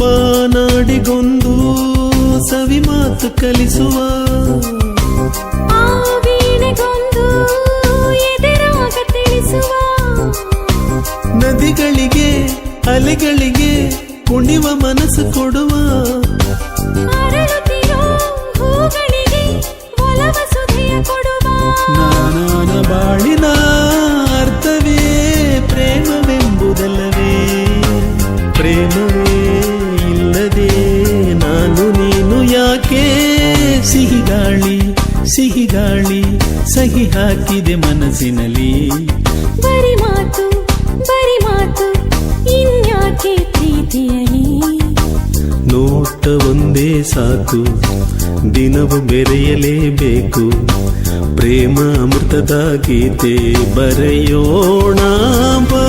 ಬಾನಾಡಿಗೊಂದು ಸವಿ ಮಾತು ಕಲಿಸುವ ಆ ವೀಣೆಗೊಂದು ಎದೆರಾಗ ತಿಳಿಸುವ ನದಿಗಳಿಗೆ ಅಲೆಗಳಿಗೆ ಕುಣಿವ ಮನಸ್ಸು ಕೊಡುವ ಅರಳುತ್ತಿರೋ ಹೂಗಳಿಗೆ ಒಲವ ಸುಧೆಯ ಕೊಡುವ ನಾನಾನ ಬಾಳಿನ ಅರ್ಥವೇ ಪ್ರೇಮವೆಂಬುದಲ್ಲವೇ ಪ್ರೇಮವೇ ಇಲ್ಲದೆ ನಾನು ನೀನು ಯಾಕೆ ಸಿಹಿಗಾಳಿ ಸಿಹಿಗಾಳಿ ಸಹಿ ಹಾಕಿದೆ ಮನಸ್ಸಿನಲ್ಲಿ ಬರಿ ಮಾತು ಇನ್ಯಾಕೆ ಪ್ರೀತಿಯಲಿ ನೋಟ ಒಂದೇ ಸಾಕು ದಿನವು ಬೆರೆಯಲೇಬೇಕು ಪ್ರೇಮ ಅಮೃತದ ಗೀತೆ ಬರೆಯೋಣ ಬಾ